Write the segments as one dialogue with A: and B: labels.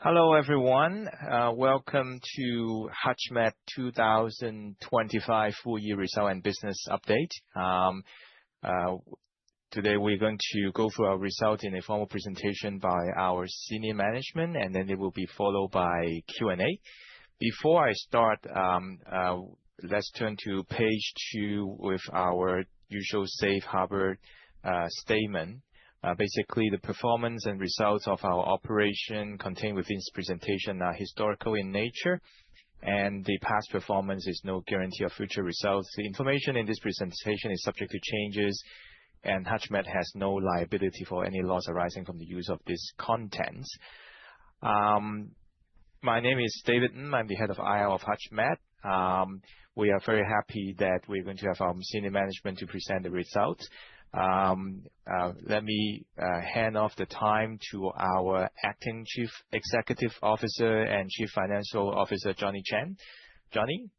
A: Hello, everyone. Welcome to HUTCHMED 2025 full year result and business update. Today we're going to go through our result in a formal presentation by our senior management, and then it will be followed by Q&A. Before I start, let's turn to page 2 with our usual safe harbor statement. Basically, the performance and results of our operation contained within this presentation are historical in nature, and the past performance is no guarantee of future results. The information in this presentation is subject to changes, and HUTCHMED has no liability for any loss arising from the use of this content. My name is David Ng. I'm the head of IR of HUTCHMED. We are very happy that we're going to have our senior management to present the results. Let me hand off the time to our Acting Chief Executive Officer and Chief Financial Officer, Johnny Chan. Johnny?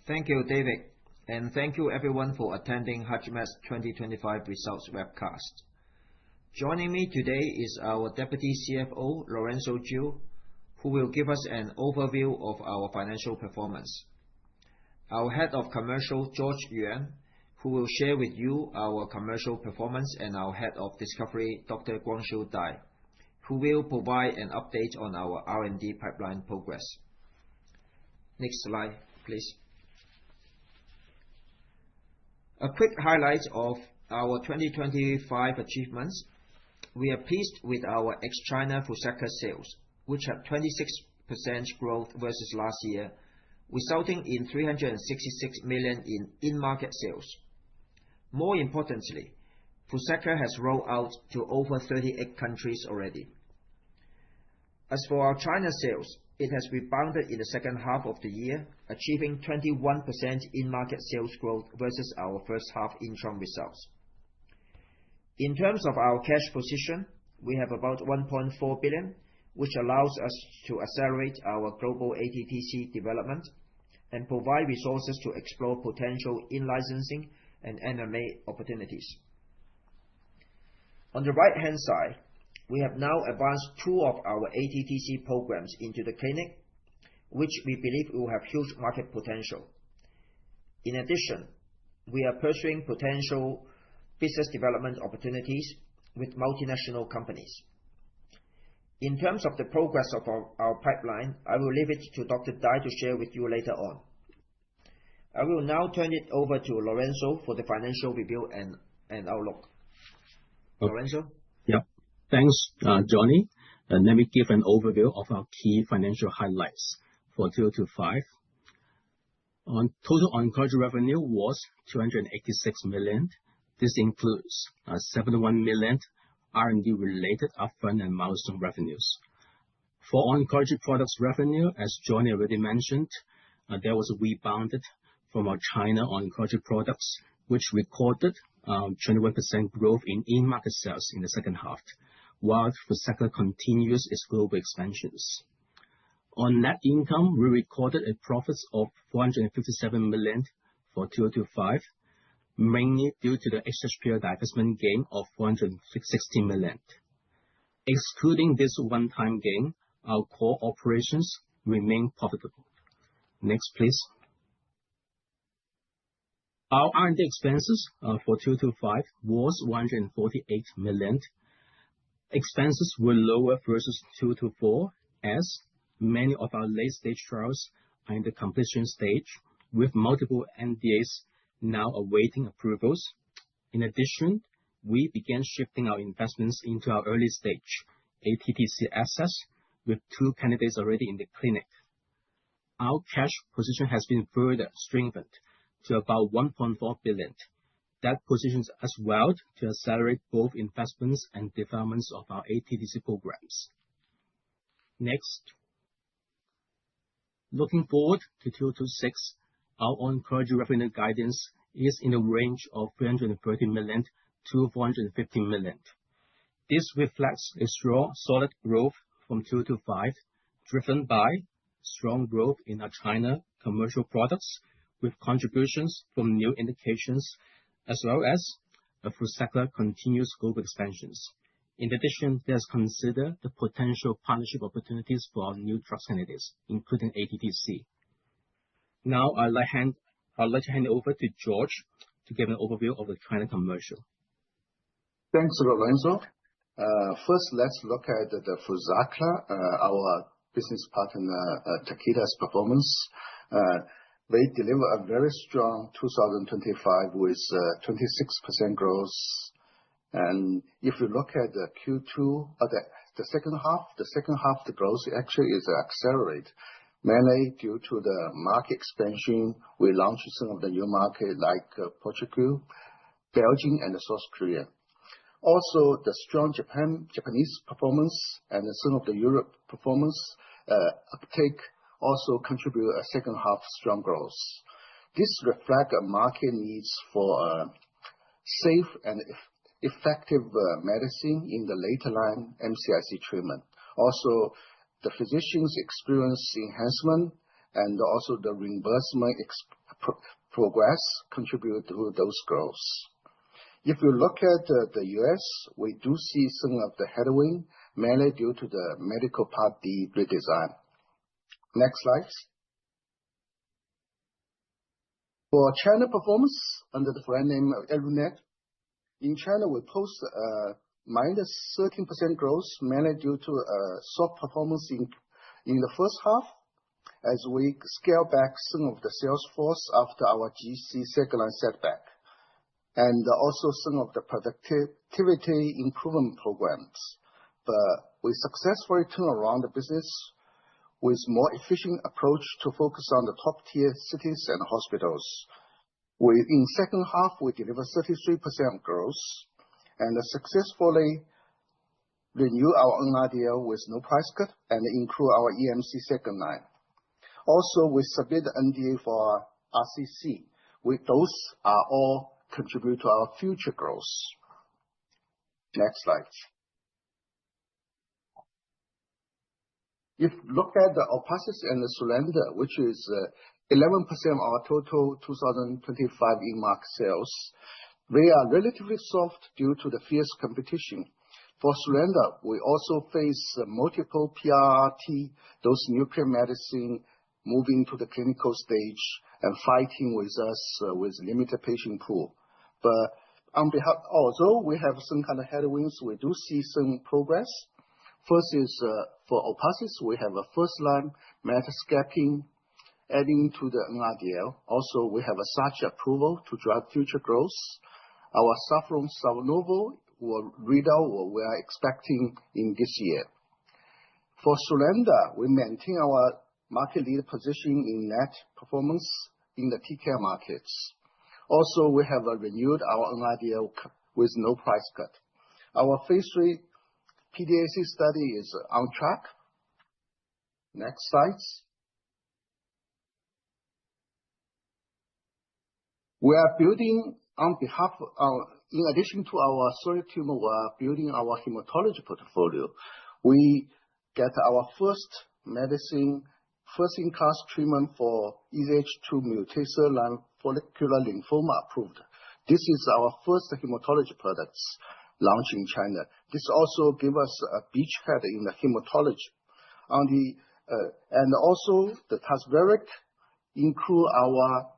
B: Thank you, David, and thank you everyone for attending HUTCHMED's 2025 results webcast. Joining me today is our Deputy CFO, Lorenzo Chiu, who will give us an overview of our financial performance. Our Head of Commercial, George Yuan, who will share with you our commercial performance, and our Head of Discovery, Dr. Guangxiu Dai, who will provide an update on our R&D pipeline progress. Next slide, please. A quick highlight of our 2025 achievements. We are pleased with our ex-China FRUZAQLA sales, which had 26% growth versus last year, resulting in 366 million in market sales. More importantly, FRUZAQLA has rolled out to over 38 countries already. As for our China sales, it has rebounded in the second half of the year, achieving 21% in-market sales growth versus our first half interim results. In terms of our cash position, we have about 1.4 billion, which allows us to accelerate our global ATTC development and provide resources to explore potential in-licensing and M&A opportunities. On the right-hand side, we have now advanced 2 of our ATTC programs into the clinic, which we believe will have huge market potential. In addition, we are pursuing potential business development opportunities with multinational companies. In terms of the progress of our pipeline, I will leave it to Dr. Dai to share with you later on. I will now turn it over to Lorenzo for the financial review and outlook. Lorenzo?
C: Yep. Thanks, Johnny. Let me give an overview of our key financial highlights for 2025. Total oncology revenue was 286 million. This includes 71 million R&D related upfront and milestone revenues. For oncology products revenue, as Johnny already mentioned, there was a rebound from our China oncology products, which recorded 21% growth in in-market sales in the second half, while FRUZAQLA continues its global expansions. On net income, we recorded a profit of 457 million for 2025, mainly due to the HUTCHMED divestment gain of 460 million. Excluding this one-time gain, our core operations remain profitable. Next, please. Our R&D expenses for 2025 was 148 million. Expenses were lower versus 2024, as many of our late-stage trials are in the completion stage, with multiple NDAs now awaiting approvals. In addition, we began shifting our investments into our early stage ATTC assets, with 2 candidates already in the clinic. Our cash position has been further strengthened to about 1.4 billion. That positions us well to accelerate both investments and developments of our ATTC programs. Next. Looking forward to 2026, our oncology revenue guidance is in the range of 330 million to 450 million. This reflects a strong, solid growth from 2025, driven by strong growth in our China commercial products, with contributions from new indications, as well as FRUZAQLA continuous global expansions. In addition, let's consider the potential partnership opportunities for our new drug candidates, including ATTC. Now, I'd like to hand it over to George to give an overview of the China commercial.
D: Thanks, Lorenzo. First, let's look at the FRUZAQLA, our business partner, Takeda's performance. They deliver a very strong 2025 with 26% growth. And if you look at the Q2, the second half, the growth actually is accelerated, mainly due to the market expansion. We launched some of the new markets like Portugal, Belgium, and South Korea. Also, the strong Japanese performance and some of the Europe performance uptake also contribute a second half strong growth. This reflects a market needs for safe and effective medicine in the later line MCIC treatment. Also, the physicians experience enhancement and also the reimbursement progress contribute to those growths. If you look at the US, we do see some of the headwind, mainly due to the medical Part D redesign. Next slide. For China performance under the brand name ELUNATE, in China we post minus 13% growth, mainly due to soft performance in the first half, as we scale back some of the sales force after our GC second line setback, and also some of the productivity improvement programs. But we successfully turn around the business with more efficient approach to focus on the top tier cities and hospitals. In second half, we deliver 33% growth and successfully renew our NRDL with no price cut and include our EMC second line. Also, we submit the NDA for RCC. Those are all contribute to our future growth. Next slide. If you look at the ORPATHYS and the SULANDA, which is 11% of our total 2025 in-market sales, they are relatively soft due to the fierce competition. For SULANDA, we also face multiple PRRT, those nuclear medicine moving to the clinical stage and fighting with us with limited patient pool. But although we have some kind of headwinds, we do see some progress. First is for ORPATHYS, we have a first-line metascaping adding to the NRDL. Also, we have a such approval to drive future growth. Our SAFFRON SANOVO will read out what we are expecting in this year. For SULANDA, we maintain our market leader position in net performance in the TKI markets. Also, we have renewed our NRDL with no price cut. Our phase 3 PDAC study is on track. Next slide. We are building on behalf of, in addition to our solid tumor, we are building our hematology portfolio. We get our first medicine, first-in-class treatment for EZH2 mutated follicular lymphoma approved. This is our first hematology products launched in China. This also gives us a beachhead in the hematology. And also the TAZVERIK include our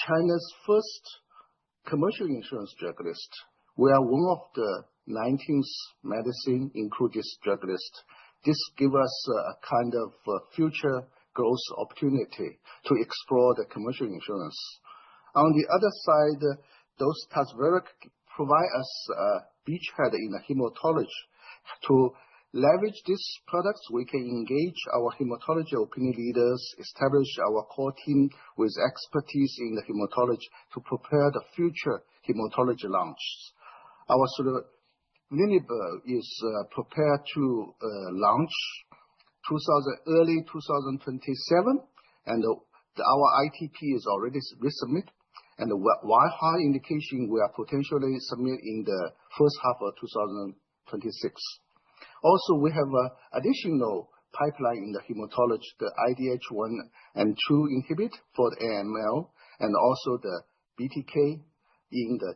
D: China's first commercial insurance drug list. We are one of the 19th medicine include this drug list. This gives us a kind of future growth opportunity to explore the commercial insurance. On the other side, those TAZVERIK provide us a beachhead in the hematology. To leverage these products, we can engage our hematology opinion leaders, establish our core team with expertise in the hematology to prepare the future hematology launch. Our soluble is prepared to launch early 2027, and our ITP is already resubmitted. And the Wi-Fi indication we are potentially submit in the first half of 2026. Also, we have additional pipeline in the hematology, the IDH1 and 2 inhibit for the AML, and also the BTK in the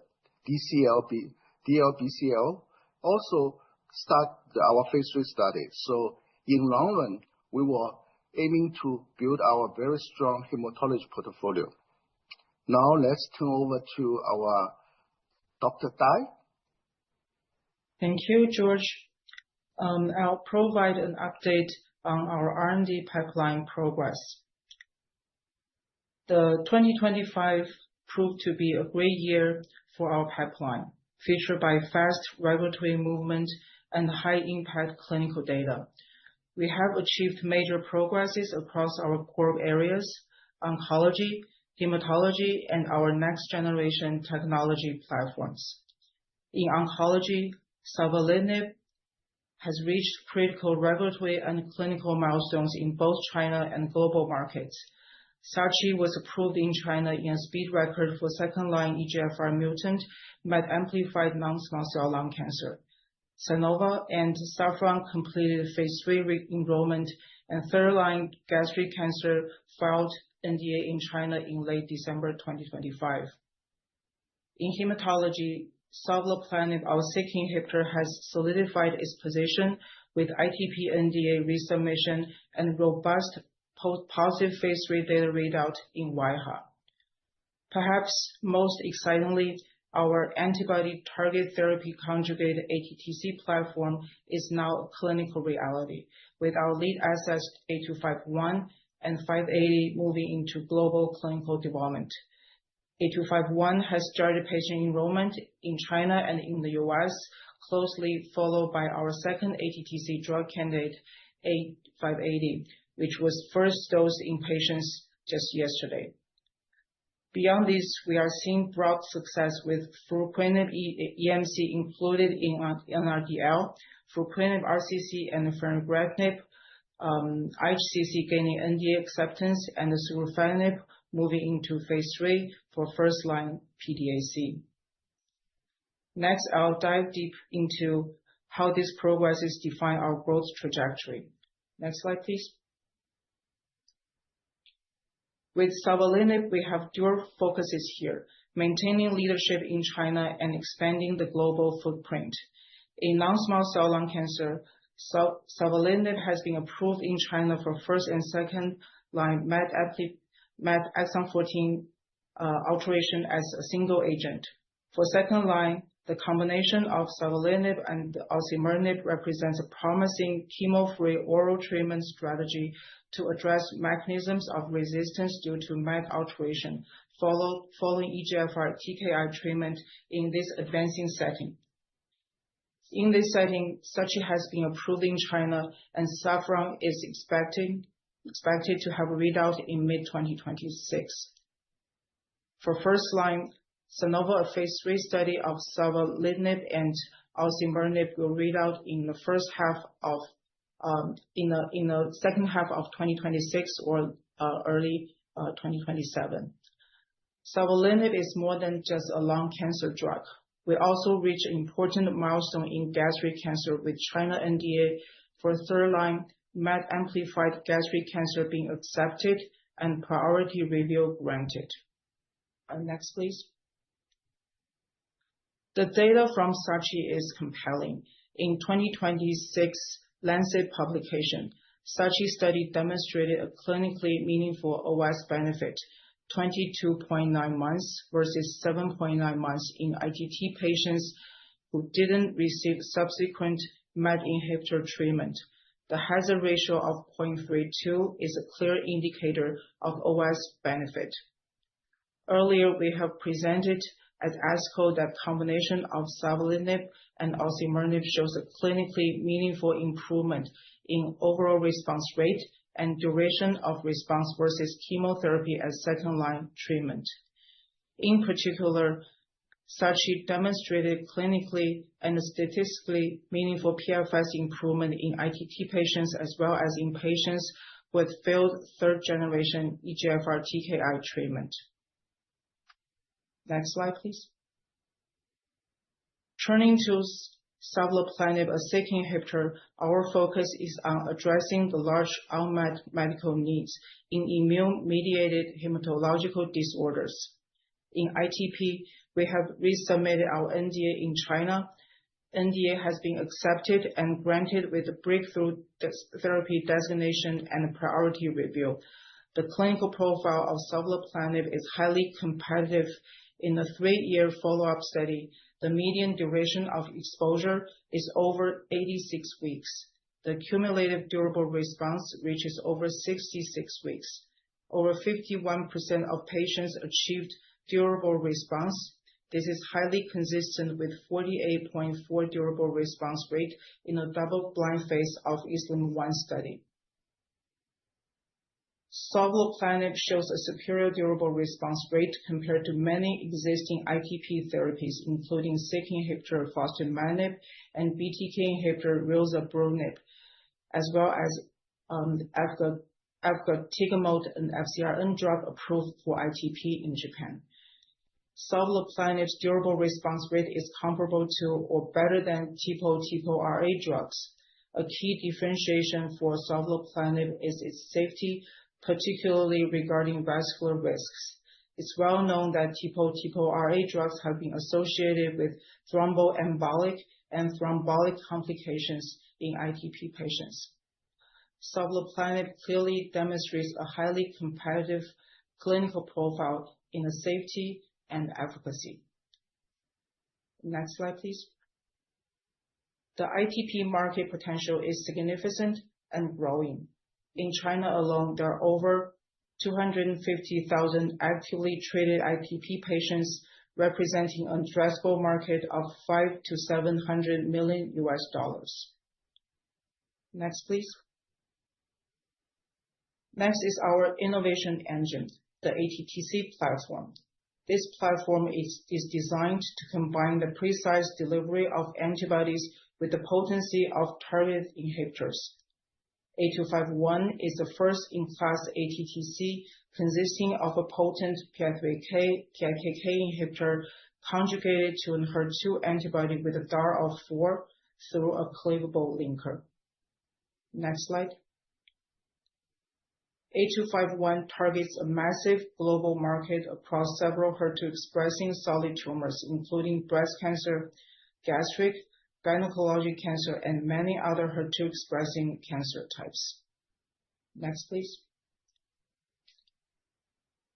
D: DLBCL, also start our phase 3 study. So in long run, we were aiming to build our very strong hematology portfolio. Now let's turn over to our Dr. Dai.
E: Thank you, George. I'll provide an update on our R&D pipeline progress. The 2025 proved to be a great year for our pipeline, featured by fast regulatory movement and high-impact clinical data. We have achieved major progresses across our core areas: oncology, hematology, and our next-generation technology platforms. In oncology, savolitinib has reached critical regulatory and clinical milestones in both China and global markets. SACHI was approved in China in a speed record for second-line EGFR mutant MET-amplified non-small cell lung cancer. Sanova and Saffron completed phase 3 enrollment, and third-line gastric cancer filed NDA in China in late December 2025. In hematology, savolitinib, our Syk inhibitor, has solidified its position with ITP NDA resubmission and robust positive phase 3 data readout in wAIHA. Perhaps most excitingly, our antibody target therapy conjugate ATTC platform is now a clinical reality, with our lead assets A251 and 580 moving into global clinical development. A251 has started patient enrollment in China and in the US, closely followed by our second ATTC drug candidate, A580, which was first dosed in patients just yesterday. Beyond this, we are seeing broad success with fruquintinib EMC included in NRDL, fruquintinib RCC and fenugreatinib IHCC gaining NDA acceptance, and surufatinib moving into phase 3 for first-line PDAC. Next, I'll dive deep into how these progresses define our growth trajectory. Next slide, please. With savolitinib, we have dual focuses here: maintaining leadership in China and expanding the global footprint. In non-small cell lung cancer, savolitinib has been approved in China for first and second line MET exon 14 alteration as a single agent. For second line, the combination of savolitinib and osimertinib represents a promising chemo-free oral treatment strategy to address mechanisms of resistance due to MET alteration following EGFR TKI treatment in this advancing setting. In this setting, SACHI has been approved in China, and Saffron is expected to have a readout in mid-2026. For first line, Sanova, a phase 3 study of savolitinib and osimertinib, will read out in the second half of 2026 or early 2027. Savolitinib is more than just a lung cancer drug. We also reached an important milestone in gastric cancer, with China NDA for third-line MET-amplified gastric cancer being accepted and priority review granted. Next, please. The data from SACHI is compelling. In 2026 Lancet publication, SACHI study demonstrated a clinically meaningful OS benefit, 22.9 months versus 7.9 months in ITT patients who didn't receive subsequent MET inhibitor treatment. The hazard ratio of 0.32 is a clear indicator of OS benefit. Earlier, we have presented at ASCO that combination of savolitinib and osimertinib shows a clinically meaningful improvement in overall response rate and duration of response versus chemotherapy as second-line treatment. In particular, SACHI demonstrated clinically and statistically meaningful PFS improvement in ITT patients as well as in patients with failed third-generation EGFR TKI treatment. Next slide, please. Turning to savolitinib, a Syk inhibitor, our focus is on addressing the large unmet medical needs in immune-mediated hematological disorders. In ITP, we have resubmitted our NDA in China, NDA has been accepted and granted with a breakthrough therapy designation and priority review. The clinical profile of savolitinib is highly competitive. In a 3-year follow-up study, the median duration of exposure is over 86 weeks. The cumulative durable response reaches over 66 weeks. Over 51% of patients achieved durable response. This is highly consistent with 48.4% durable response rate in a double-blind phase of ISLAND-1 study. Savolitinib shows a superior durable response rate compared to many existing ITP therapies, including SYK inhibitor fostamatinib and BTK inhibitor rilzabrutinib, as well as efgartigimod, an FcRn drug approved for ITP in Japan. Savolitinib's durable response rate is comparable to or better than TPO-RA drugs. A key differentiation for savolitinib is its safety, particularly regarding vascular risks. It's well known that TPO-RA drugs have been associated with thromboembolic and thrombotic complications in ITP patients. Savolitinib clearly demonstrates a highly competitive clinical profile in the safety and efficacy. Next slide, please. The ITP market potential is significant and growing. In China alone, there are over 250,000 actively treated ITP patients, representing an addressable market of $500 to $700 million. Next, please. Next is our innovation engine, the ATTC platform. This platform is designed to combine the precise delivery of antibodies with the potency of target inhibitors. A251 is the first-in-class ATTC consisting of a potent PI3K inhibitor conjugated to an HER2 antibody with a DAR of 4 through a cleavable linker. Next slide. A251 targets a massive global market across several HER2-expressing solid tumors, including breast cancer, gastric, gynecologic cancer, and many other HER2-expressing cancer types. Next, please.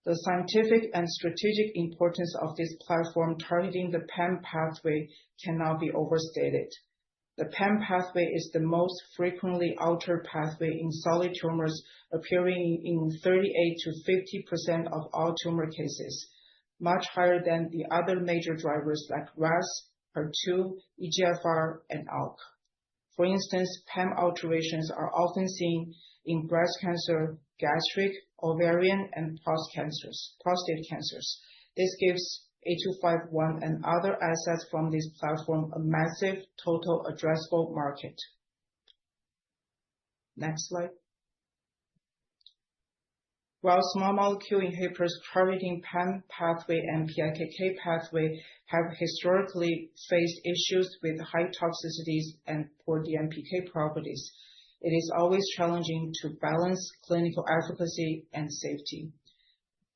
E: The scientific and strategic importance of this platform targeting the PAM pathway cannot be overstated. The PAM pathway is the most frequently altered pathway in solid tumors, appearing in 38 to 50% of all tumor cases, much higher than the other major drivers like RAS, HER2, EGFR, and ALK. For instance, PAM alterations are often seen in breast cancer, gastric, ovarian, and prostate cancers. This gives A251 and other assets from this platform a massive total addressable market. Next slide. While small molecule inhibitors targeting PAM pathway and PIKK pathway have historically faced issues with high toxicities and poor DMPK properties, it is always challenging to balance clinical efficacy and safety.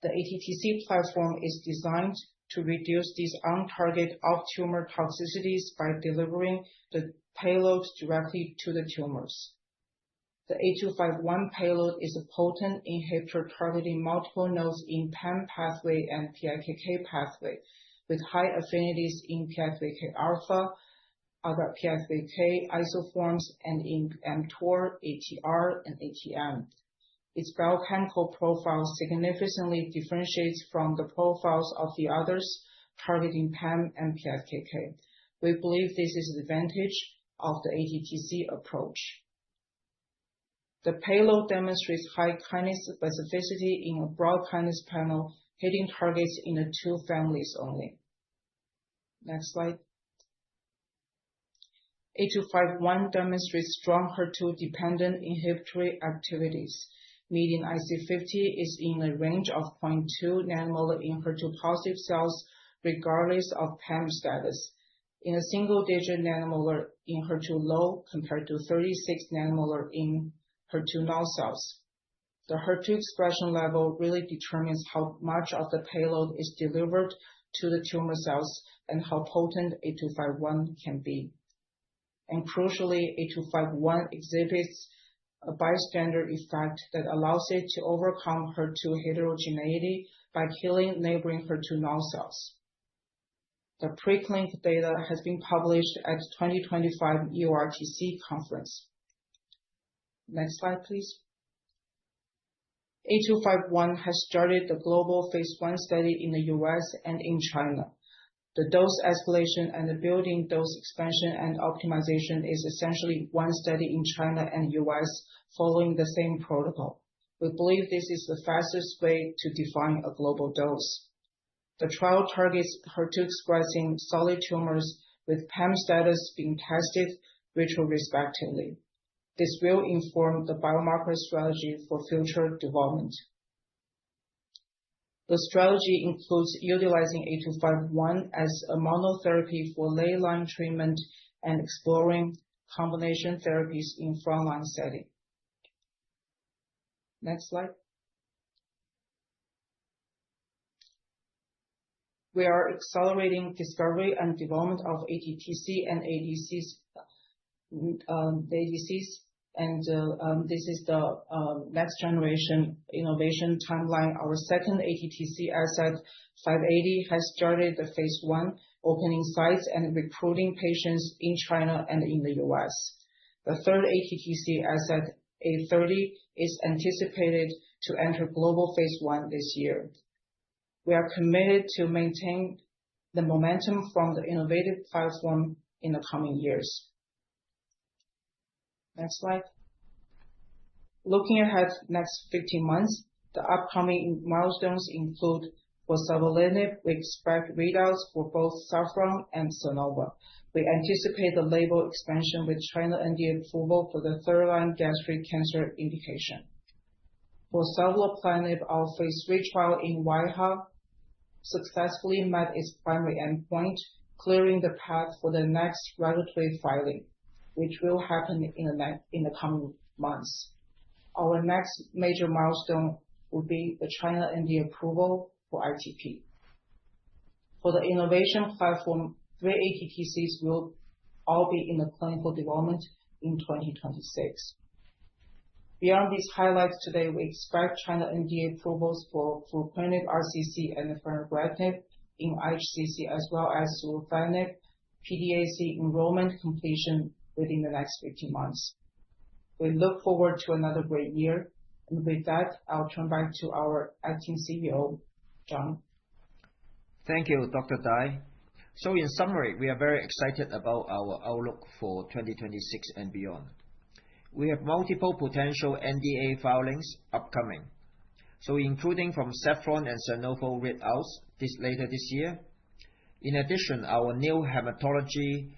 E: The ATTC platform is designed to reduce these on-target off-tumor toxicities by delivering the payload directly to the tumors. The A251 payload is a potent inhibitor targeting multiple nodes in PAM pathway and PIKK pathway, with high affinities in PI3K alpha, other PI3K isoforms, and in mTOR, ATR, and ATM. Its biochemical profile significantly differentiates from the profiles of the others targeting PAM and PIKK. We believe this is the advantage of the ATTC approach. The payload demonstrates high kinase specificity in a broad kinase panel, hitting targets in the 2 families only. Next slide. A251 demonstrates strong HER2-dependent inhibitory activities. Median IC50 is in a range of 0.2 nanomolar in HER2-positive cells, regardless of PAM status, in a single-digit nanomolar in HER2-low compared to 36 nanomolar in HER2-null cells. The HER2 expression level really determines how much of the payload is delivered to the tumor cells and how potent A251 can be. and crucially, A251 exhibits a bystander effect that allows it to overcome HER2 heterogeneity by killing neighboring HER2 null cells. The preclinical data has been published at 2025 EORTC conference. Next slide, please. A251 has started the global phase 1 study in the US and in China. The dose escalation and the building dose expansion and optimization is essentially one study in China and US following the same protocol. We believe this is the fastest way to define a global dose. The trial targets HER2 expressing solid tumors with PAM status being tested respectively. This will inform the biomarker strategy for future development. The strategy includes utilizing A251 as a monotherapy for late-line treatment and exploring combination therapies in frontline setting. Next slide. We are accelerating discovery and development of ATTC and ADCs, and this is the next generation innovation timeline. Our second ATTC asset, 580, has started the phase 1, opening sites and recruiting patients in China and in the US. The third ATTC asset, 830, is anticipated to enter global phase 1 this year. We are committed to maintain the momentum from the innovative platform in the coming years. Next slide. Looking ahead next 15 months, the upcoming milestones include for savolitinib, we expect readouts for both SAFFRON and SANOVO. We anticipate the label expansion with China NDA approval for the third-line gastric cancer indication. For savolitinib, our phase 3 trial in wAIHA successfully met its primary endpoint, clearing the path for the next regulatory filing, which will happen in the coming months. Our next major milestone will be the China NDA approval for ITP. For the innovation platform, 3 ATTCs will all be in the clinical development in 2026. Beyond these highlights today, we expect China NDA approvals for fruquintinib RCC and fenugreatinib in HCC, as well as surufatinib PDAC enrollment completion within the next 15 months. We look forward to another great year. And with that, I'll turn back to our acting CEO, John.
B: Thank you, Dr. Dai. So in summary, we are very excited about our outlook for 2026 and beyond. We have multiple potential NDA filings upcoming, so including from SAFFRON and SANOVO readouts later this year. In addition, our new hematology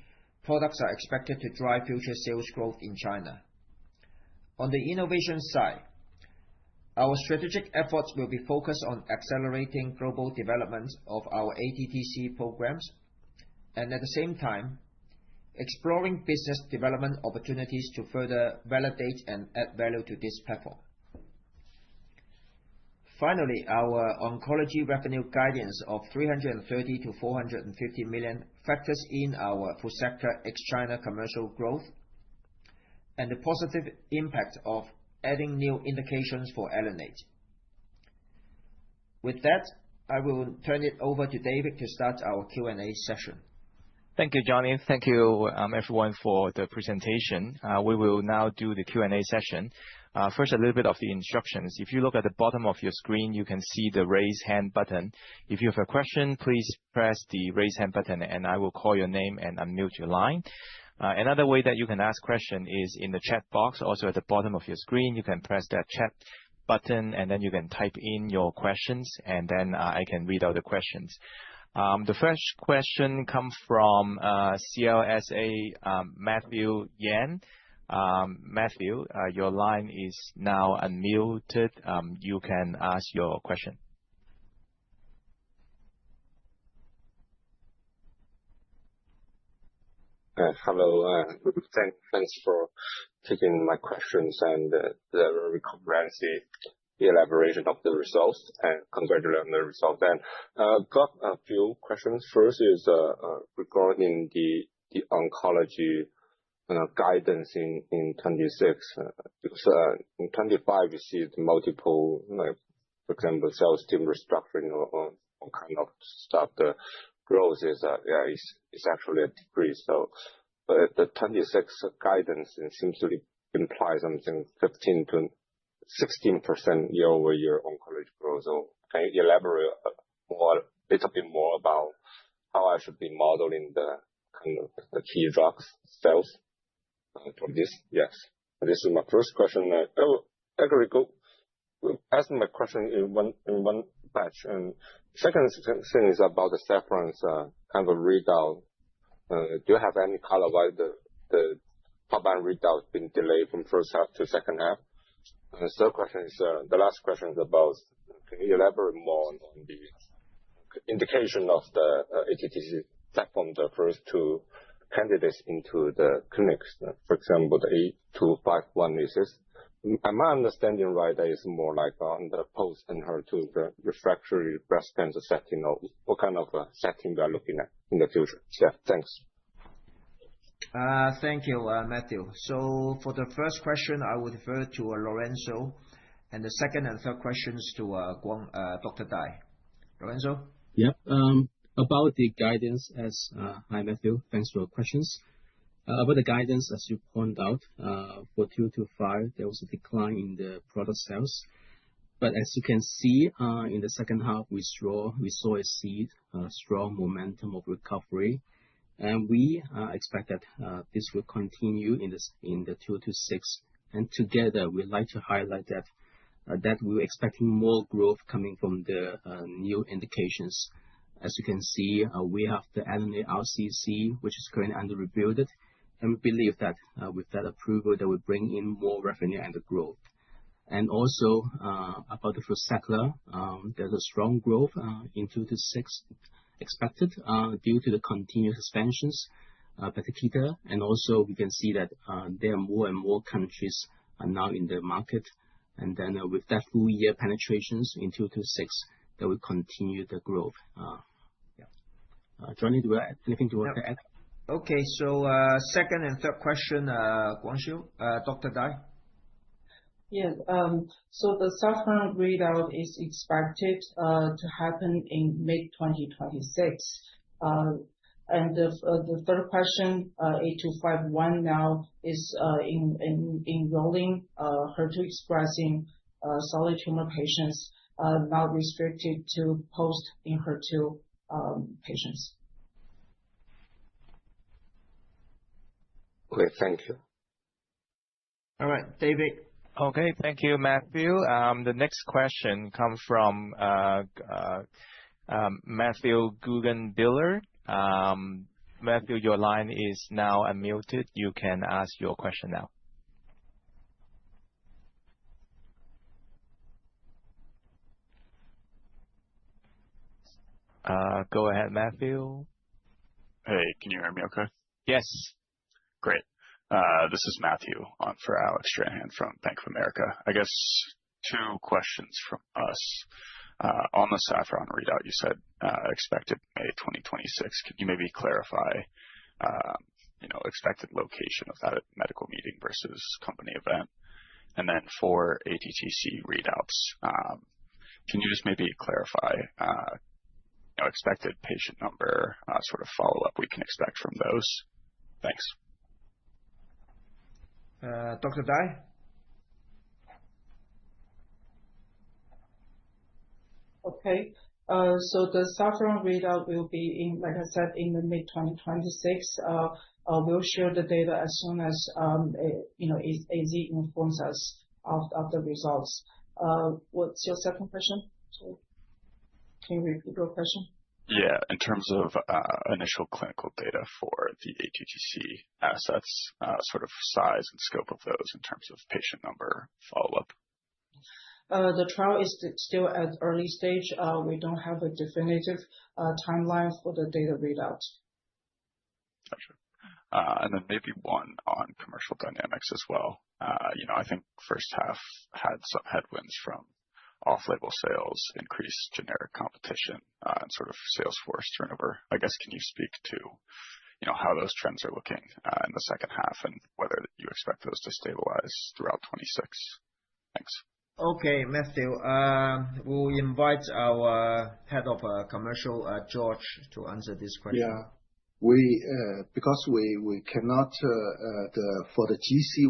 B: products are expected to drive future sales growth in China. On the innovation side, our strategic efforts will be focused on accelerating global development of our ATTC programs, and at the same time, exploring business development opportunities to further validate and add value to this platform. Finally, our oncology revenue guidance of 330 to 450 million factors in our FRUZAQLA ex-China commercial growth and the positive impact of adding new indications for ELUNATE. With that, I will turn it over to David to start our Q&A session.
A: Thank you, Johnny. Thank you, everyone, for the presentation. We will now do the Q&A session. First, a little bit of the instructions. If you look at the bottom of your screen, you can see the raise hand button. If you have a question, please press the raise hand button and I will call your name and unmute your line. Another way that you can ask question is in the chat box, also at the bottom of your screen. You can press that chat button and then you can type in your questions and then I can read out the questions. The first question comes from CLSA, Matthew Yan. Matthew, your line is now unmuted. You can ask your question.
F: Hello, thanks for taking my questions and the very comprehensive elaboration of the results, and congratulations on the results. And got a few questions. First is regarding the oncology guidance in 26? Because in 25, you see the multiple, like, for example, sales team restructuring or kind of stuff. The growth is actually a decrease. So, but the 26 guidance seems to imply something 15 to 16% year-over-year oncology growth. So can you elaborate a little bit more about how I should be modeling the kind of the key drugs sales for this? Yes. This is my first question. Actually, ask my question in one batch. And second thing is about the Saffron's kind of readout. Do you have any color why the top-line readout been delayed from first half to second half? And the third question is, the last question is about, can you elaborate more on the indication of the ATTC platform, the first two candidates into the clinics? For example, the A251 is this. Am I understanding right that it's more like on the post and HER2, the refractory breast cancer setting, or what kind of setting we are looking at in the future? Yeah, thanks.
B: Thank you, Matthew. So for the first question, I would refer to Lorenzo, and the second and third questions to Dr. Dai. Lorenzo?
C: Yep. About the guidance, hi Matthew, thanks for your questions. About the guidance, as you pointed out, for 2 to 5, there was a decline in the product sales. But as you can see, in the second half, we saw a strong momentum of recovery. And we expect that this will continue in the 2 to 6. And together, we'd like to highlight that we're expecting more growth coming from the new indications. As you can see, we have the adenoid RCC, which is currently under review. And we believe that with that approval, that will bring in more revenue and the growth. And also, about the Fiscal, there's a strong growth in 2 to 6 expected due to the continuous expansions, particularly. And also, we can see that there are more and more countries are now in the market. And then with that full year penetrations in 2 to 6, that will continue the growth. Johnny, do you have anything to add?
B: Okay, so second and third question, Guangxiu, Dr. Dai.
E: Yeah, so the Saffron readout is expected to happen in mid-2026. And the third question, A251 now is enrolling HER2 expressing solid tumor patients, not restricted to post in HER2 patients.
F: Okay, thank you.
B: All right, David.
A: Okay, thank you, Matthew. The next question comes from Matthew Guggenbiller. Matthew, your line is now unmuted. You can ask your question now. Go ahead, Matthew.
G: Hey, can you hear me okay?
A: Yes.
G: Great. This is Matthew on for Alex Strahan from Bank of America. I guess 2 questions from us. On the Saffron readout, you said expected May 2026. Can you maybe clarify, expected location of that medical meeting versus company event? And then for ATTC readouts, can you just maybe clarify expected patient number, sort of follow-up we can expect from those? Thanks.
B: Dr. Dai?
E: Okay, so the Saffron readout will be in, like I said, in the mid-2026. We'll share the data as soon as, AZ informs us of the results. What's your second question? So, can you repeat your question?
G: Yeah, in terms of initial clinical data for the ATTC assets, sort of size and scope of those in terms of patient number follow-up.
E: The trial is still at early stage. We don't have a definitive timeline for the data readout.
G: Gotcha. And then maybe one on commercial dynamics as well. I think first half had some headwinds from off-label sales, increased generic competition, and sort of sales force turnover. I guess, can you speak to, how those trends are looking in the second half and whether you expect those to stabilize throughout 2026. Thanks.
B: Okay, Matthew. We'll invite our head of commercial, George, to answer this question.
D: Yeah. Because we cannot for the GC,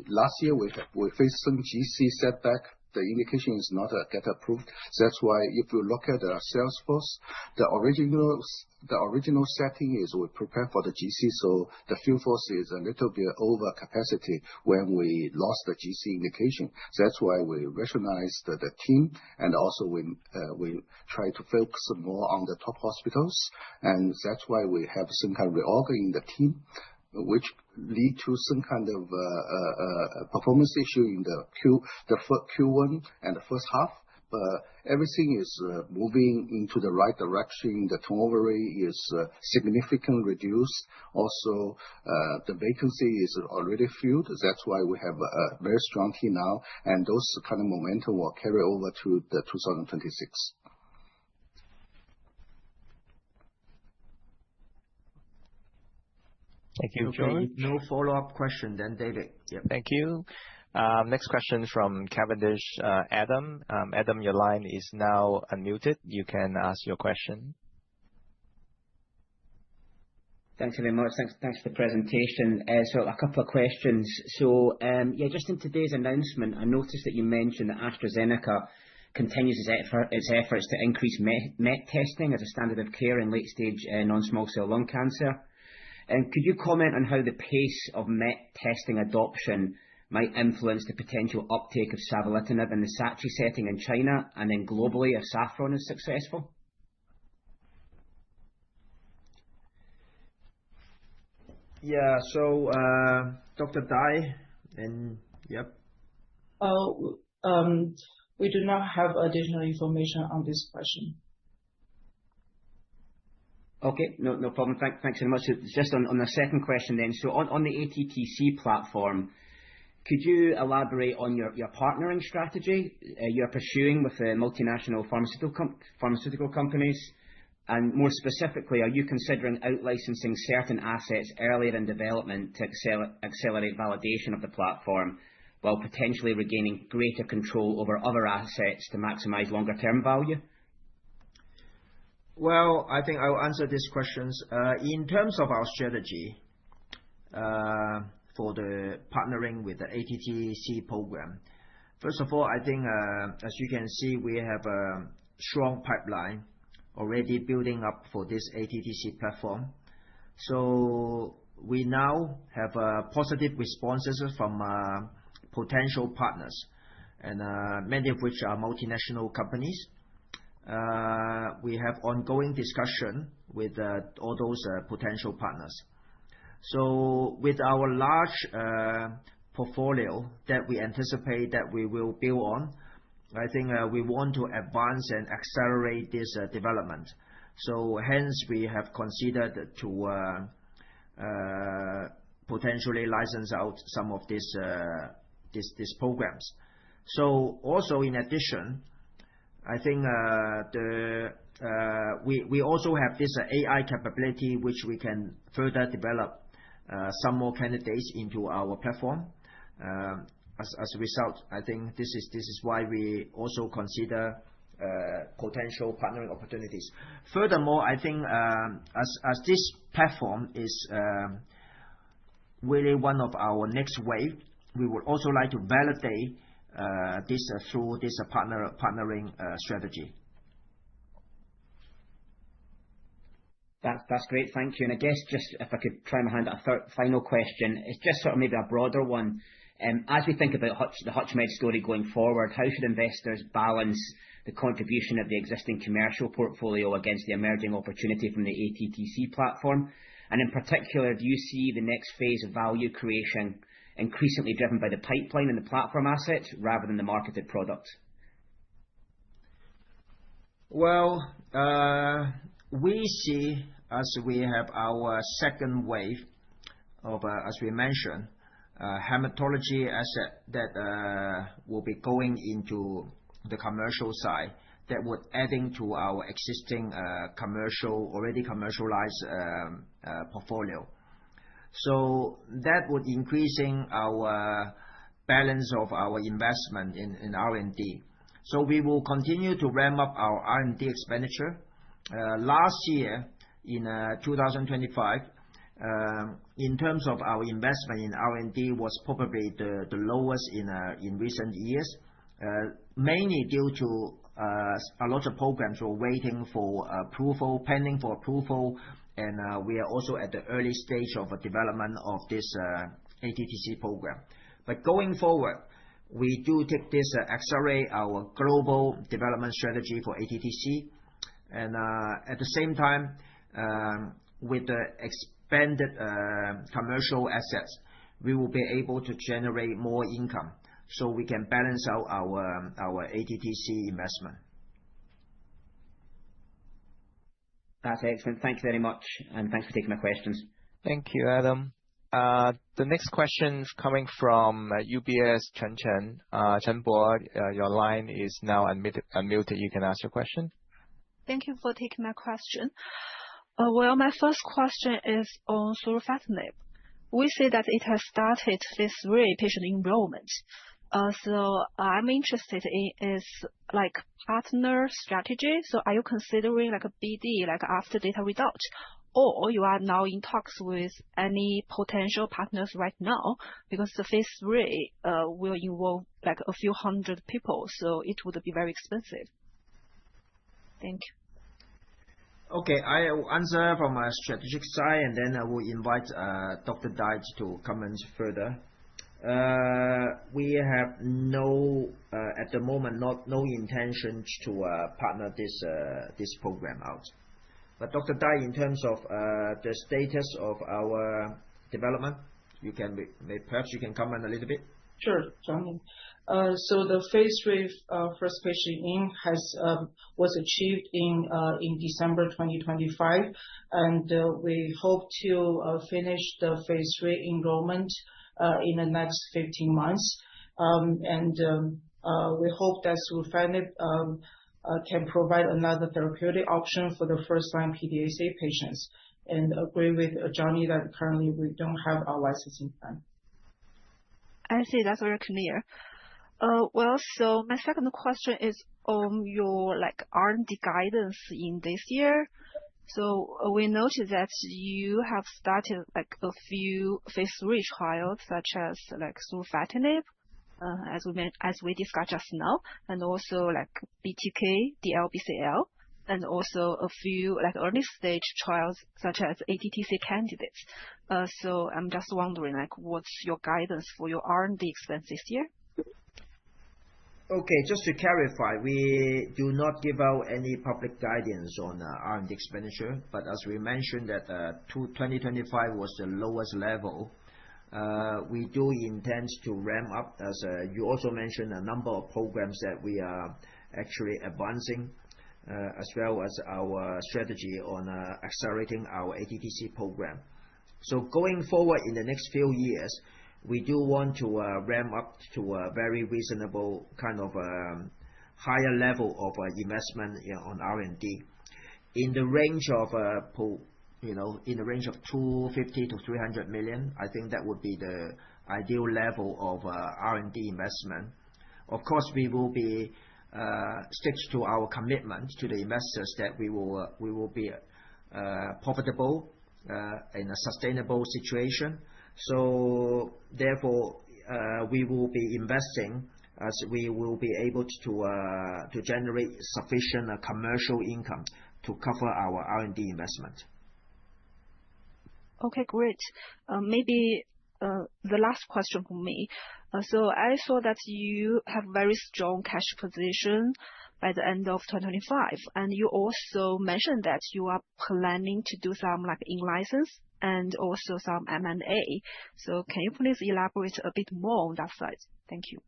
D: last year we faced some GC setback. The indication is not get approved. That's why if you look at the sales force, the original setting is we prepare for the GC, so the field force is a little bit over capacity when we lost the GC indication. That's why we rationalized the team, and also we try to focus more on the top hospitals, and that's why we have some kind of reorg in the team, which lead to some kind of performance issue in the Q1 and the first half. But everything is moving into the right direction. The turnover rate is significantly reduced. Also, the vacancy is already filled. That's why we have a very strong team now, and those kind of momentum will carry over to the 2026.
A: Thank you, George.
B: No follow-up question then, David. Yep.
A: Thank you. Next question from Cavendish, Adam. Adam, your line is now unmuted. You can ask your question.
H: Thanks very much. Thanks for the presentation. So a couple of questions. So, just in today's announcement, I noticed that you mentioned that AstraZeneca continues its efforts to increase MET testing as a standard of care in late-stage non-small cell lung cancer. And could you comment on how the pace of MET testing adoption might influence the potential uptake of savolitinib in the SACHI setting in China and then globally if Saffron is successful?
B: Yeah. So, Dr. Dai, and yep.
E: We do not have additional information on this question.
H: Okay, no problem. Thanks very much. Just on the second question then. So on the ATTC platform, could you elaborate on your partnering strategy you're pursuing with the multinational pharmaceutical companies? And more specifically, are you considering out-licensing certain assets earlier in development to accelerate validation of the platform while potentially regaining greater control over other assets to maximize longer-term value?
B: Well, I think I'll answer these questions. In terms of our strategy for the partnering with the ATTC program, first of all, I think as you can see, we have a strong pipeline already building up for this ATTC platform. So we now have positive responses from potential partners, and many of which are multinational companies. We have ongoing discussion with all those potential partners. So with our large portfolio that we anticipate that we will build on, I think we want to advance and accelerate this development. So hence we have considered to potentially license out some of these programs. So also in addition, I think we also have this AI capability which we can further develop some more candidates into our platform. As a result, I think this is why we also consider potential partnering opportunities. Furthermore, I think as this platform is really one of our next wave, we would also like to validate this through this partnering strategy.
H: That's great, thank you. And I guess just if I could try my hand at a final question, it's just sort of maybe a broader one. As we think about the HUTCHMED story going forward, how should investors balance the contribution of the existing commercial portfolio against the emerging opportunity from the ATTC platform? And in particular, do you see the next phase of value creation increasingly driven by the pipeline and the platform assets rather than the marketed product?
B: Well, we see as we have our second wave of, as we mentioned, hematology asset that will be going into the commercial side. that would adding to our existing already commercialized portfolio. So that would increasing our balance of our investment in R&D. So we will continue to ramp up our R&D expenditure. Last year, in 2025, in terms of our investment in R&D, was probably the lowest in recent years, mainly due to a lot of programs were waiting for approval, pending for approval, and we are also at the early stage of development of this ATTC program. But going forward, we do take this accelerate our global development strategy for ATTC, and at the same time, with the expanded commercial assets, we will be able to generate more income, so we can balance out our ATTC investment.
H: That's excellent. Thank you very much, and thanks for taking my questions.
A: Thank you, Adam. The next question is coming from UBS, Chen. Chen Bo, your line is now unmuted. You can ask your question.
I: Thank you for taking my question. Well, my first question is on surufatinib. We see that it has started phase 3 patient enrollment. So I'm interested in is like partner strategy. So are you considering like a BD, like after data readout, or you are now in talks with any potential partners right now? Because the phase 3 will involve like a few hundred people, so it would be very expensive. Thank you.
B: Okay, I will answer from a strategic side, and then I will invite Dr. Dai to comment further. We have no, at the moment, no intention to partner this program out. But Dr. Dai, in terms of the status of our development, perhaps you can comment a little bit.
E: Sure, Johnny. So the phase 3 first patient in was achieved in December 2025, and we hope to finish the phase 3 enrollment in the next 15 months. We hope that surufatinib can provide another therapeutic option for the first-line PDAC patients, and agree with Johnny that currently we don't have our licensing plan.
I: I see. That's very clear. Well, so my second question is on your like R&D guidance in this year. So we noticed that you have started like a few phase 3 trials, such as like surufatinib, as we discussed just now, and also like BTK, DLBCL, and also a few like early stage trials such as ATTC candidates. So I'm just wondering, like, what's your guidance for your R&D expense this year?
B: Okay, just to clarify, we do not give out any public guidance on R&D expenditure, but as we mentioned that 2025 was the lowest level. We do intend to ramp up, as you also mentioned, a number of programs that we are actually advancing, as well as our strategy on accelerating our ATTC program. So going forward in the next few years, we do want to ramp up to a very reasonable kind of higher level of investment on R&D in the range of in the range of 250 to 300 million. I think that would be the ideal level of R&D investment. Of course, we will be stick to our commitment to the investors that we will be profitable in a sustainable situation. So therefore, we will be investing as we will be able to generate sufficient commercial income to cover our R&D investment.
I: Okay, great. Maybe the last question from me. So I saw that you have very strong cash position by the end of 2025, and you also mentioned that you are planning to do some like in-license and also some M&A. So can you please elaborate a bit more on that side? Thank you.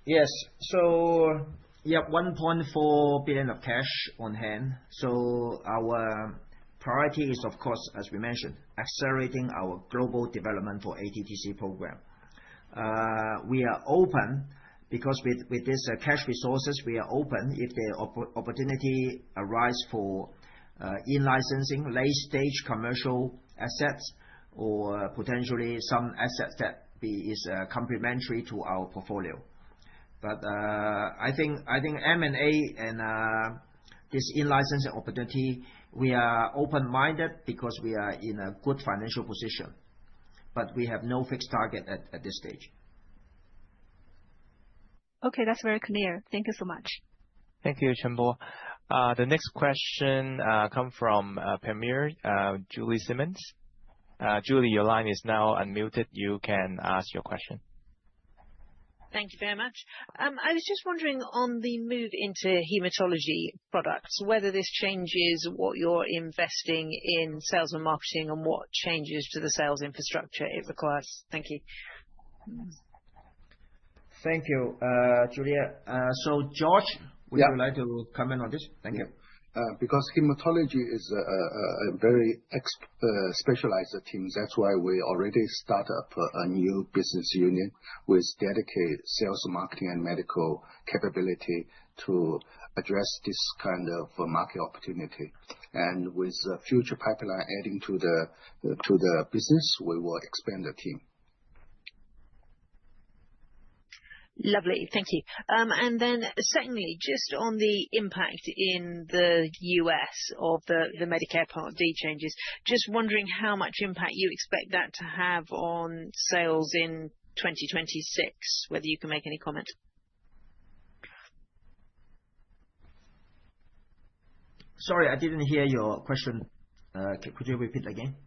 B: Yes. So yeah, 1.4 billion of cash on hand. So our priority is, of course, as we mentioned, accelerating our global development for ATTC program. We are open because with this cash resources, we are open if the opportunity arise for in-licensing late-stage commercial assets or potentially some assets that is complementary to our portfolio. But I think M&A and this in-licensing opportunity, we are open-minded because we are in a good financial position, but we have no fixed target at this stage.
I: Okay, that's very clear. Thank you so much.
A: Thank you, Chen-Bo. The next question comes from Premier Julie Simmons. Julie, your line is now unmuted. You can ask your question.
J: Thank you very much. I was just wondering on the move into hematology products, whether this changes what you're investing in sales and marketing and what changes to the sales infrastructure it requires. Thank you.
B: Thank you, Julia. So George, would you like to comment on this? Thank you.
D: Because hematology is a very specialized team. That's why we already start up a new business unit with dedicated sales, marketing, and medical capability to address this kind of market opportunity. And with future pipeline adding to the business, we will expand the team.
J: Lovely. Thank you. And then secondly, just on the impact in the US of the Medicare Part D changes, just wondering how much impact you expect that to have on sales in 2026, whether you can make any comment.
B: Sorry, I didn't hear your question. Could you repeat again?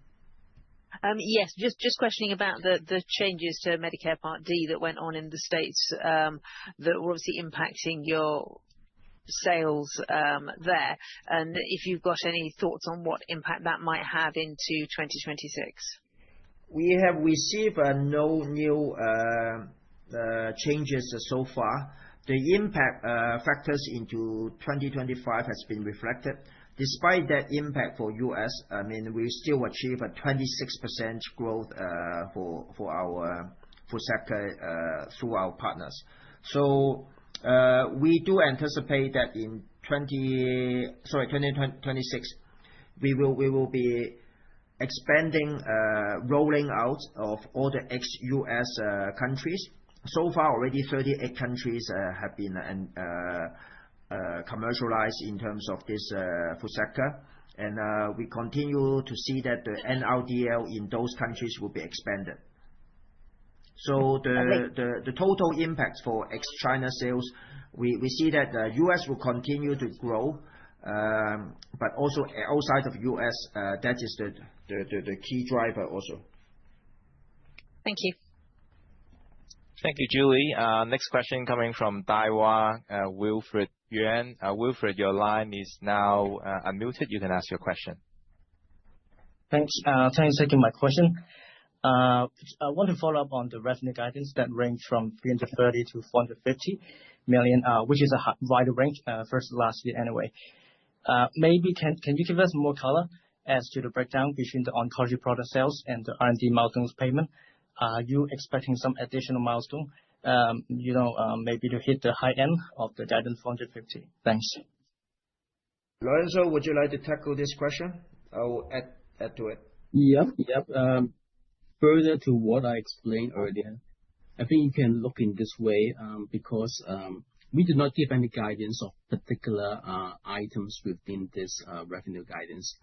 J: Yes, just questioning about the changes to Medicare Part D that went on in the States that were obviously impacting your sales there, and if you've got any thoughts on what impact that might have into 2026.
B: We have received no new changes so far. The impact factors into 2025 has been reflected. Despite that impact for US, I mean, we still achieve a 26% growth for our FRUZAQLA through our partners. So we do anticipate that in 2026, we will be expanding, rolling out of all the ex-US countries. So far, already 38 countries have been commercialized in terms of this FRUZAQLA, and we continue to see that the NRDL in those countries will be expanded. So the total impact for ex-China sales, we see that the US will continue to grow, but also outside of US, that is the key driver also.
J: Thank you.
A: Thank you, Julie. Next question coming from Daiwa, Wilfred Yuan. Wilfred, your line is now unmuted. You can ask your question.
K: Thanks. Thanks for taking my question. I want to follow up on the revenue guidance that range from 330 to 450 million, which is a wider range versus last year anyway. Maybe can you give us more color as to the breakdown between the oncology product sales and the R&D milestones payment? Are you expecting some additional milestone, maybe to hit the high end of the guidance 450? Thanks.
B: Lorenzo, would you like to tackle this question? I will add to it.
C: Yep. Further to what I explained earlier, I think you can look in this way because we do not give any guidance of particular items within this revenue guidance.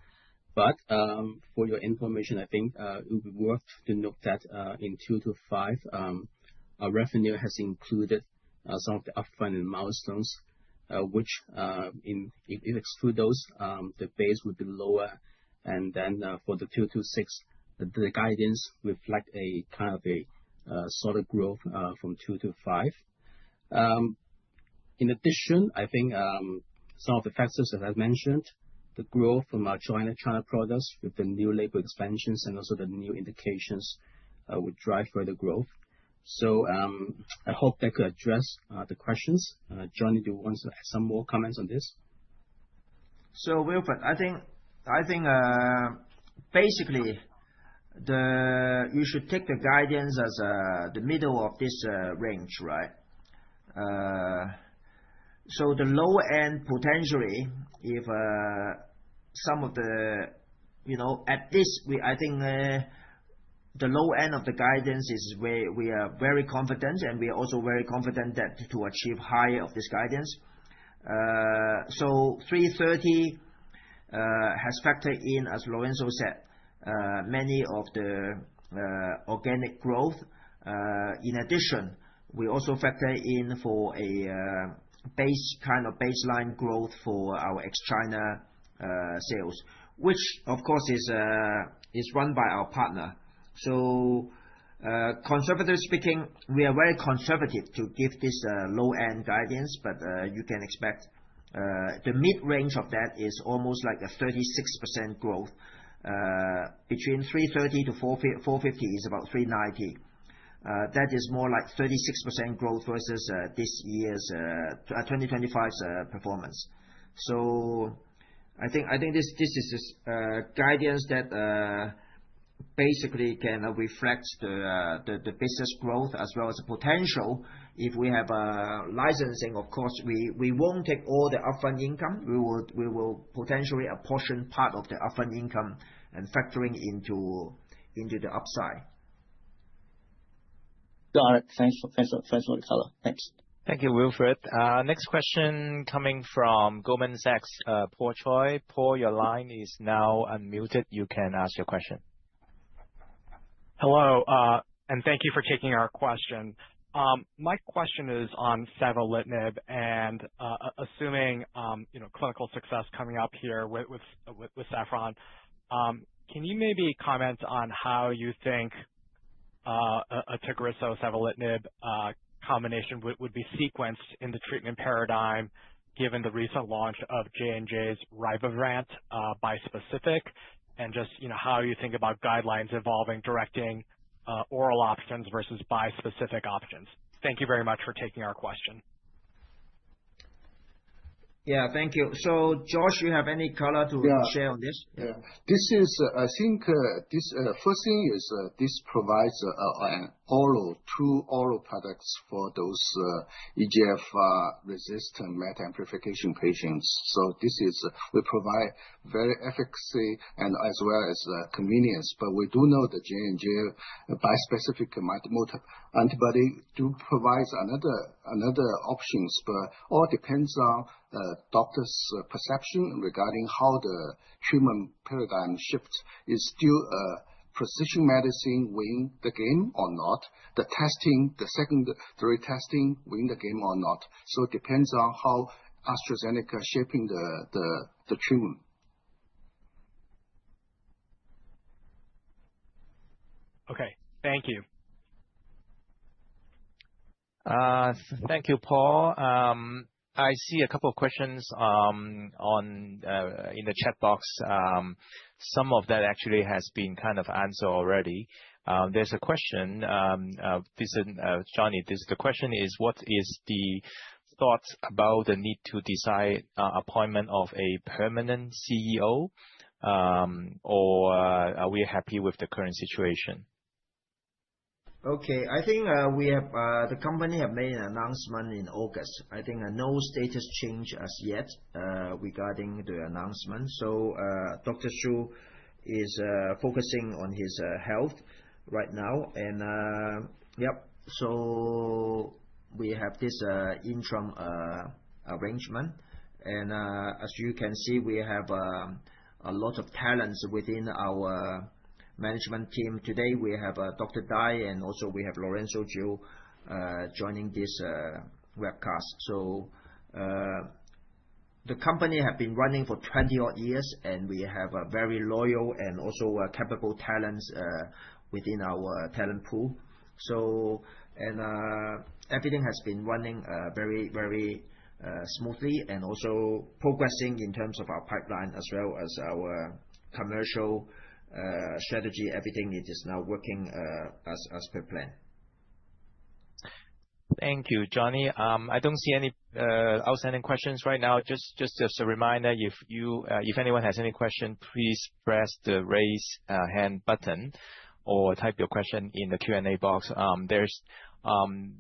C: But for your information, I think it would be worth to note that in 2 to 5, our revenue has included some of the upfront and milestones, which if you exclude those, the base would be lower. And then for the 2 to 6, the guidance reflect a kind of a solid growth from 2 to 5. In addition, I think some of the factors that I mentioned, the growth from our China products with the new label expansions and also the new indications would drive further growth. So I hope that could address the questions. Johnny, do you want to add some more comments on this?
B: So Wilfred, I think basically you should take the guidance as the middle of this range, right? So the low end potentially, if some of the, at this, I think the low end of the guidance is where we are very confident, and we are also very confident that to achieve higher of this guidance. So 330 has factored in, as Lorenzo said, many of the organic growth. In addition, we also factor in for a baseline growth for our ex-China sales, which of course is run by our partner. So conservatively speaking, we are very conservative to give this low-end guidance, but you can expect the mid-range of that is almost like a 36% growth. Between 330 to 450 is about 390. That is more like 36% growth versus this year's 2025's performance. So I think this is guidance that basically can reflect the business growth as well as the potential. If we have licensing, of course, we won't take all the upfront income. We will potentially apportion part of the upfront income and factoring into the upside.
K: Got it. Thanks for the color. Thanks.
A: Thank you, Wilfred. Next question coming from Goldman Sachs, Paul Choi. Paul, your line is now unmuted. You can ask your question.
L: Hello, and thank you for taking our question. My question is on savolitinib, and assuming clinical success coming up here with Saffron, can you maybe comment on how you think a Tagrisso savolitinib combination would be sequenced in the treatment paradigm, given the recent launch of J&J's Rybrevant bispecific, and just how you think about guidelines evolving, directing oral options versus bispecific options. Thank you very much for taking our question.
B: Yeah, thank you. So, Josh, you have any color to share on this?
D: Yeah. This is, I think, this first thing is this provides two oral products for those EGF resistant MET amplification patients. So this is, we provide very efficacy and as well as convenience. But we do know the J&J bispecific antibody do provide another options, but all depends on doctor's perception regarding how the treatment paradigm shifts. Is still precision medicine win the game or not? The testing, the secondary testing win the game or not? So it depends on how AstraZeneca shaping the treatment.
L: Okay, thank you.
A: Thank you, Paul. I see a couple of questions in the chat box. Some of that actually has been kind of answered already. There's a question, Johnny, the question is, what is the thoughts about the need to decide appointment of a permanent CEO, or are we happy with the current situation?
B: Okay, I think we have the company have made an announcement in August. I think no status change as yet regarding the announcement. So Dr. Su is focusing on his health right now, and so we have this interim arrangement, and as you can see, we have a lot of talents within our management team. Today we have Dr. Dai, and also we have Lorenzo Gil joining this webcast. So the company have been running for 20 odd years, and we have a very loyal and also capable talents within our talent pool. So everything has been running very smoothly, and also progressing in terms of our pipeline as well as our commercial strategy. Everything it is now working as per plan.
A: Thank you, Johnny. I don't see any outstanding questions right now. Just as a reminder, if anyone has any question, please press the raise hand button or type your question in the Q&A box. There's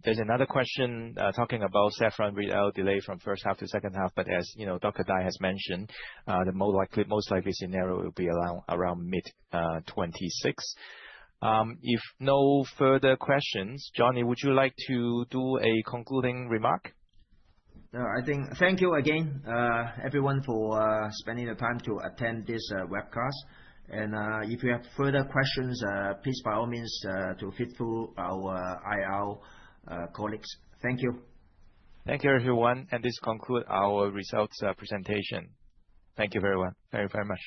A: There's another question talking about Saffron readout delay from first half to second half, but as you know, Dr. Dai has mentioned, the most likely scenario will be around mid 26. If no further questions, Johnny, would you like to do a concluding remark?
B: I think thank you again, everyone, for spending the time to attend this webcast. And if you have further questions, please by all means to feed through our IR colleagues. Thank you.
A: Thank you, everyone. And this concludes our results presentation. Thank you, everyone, very much.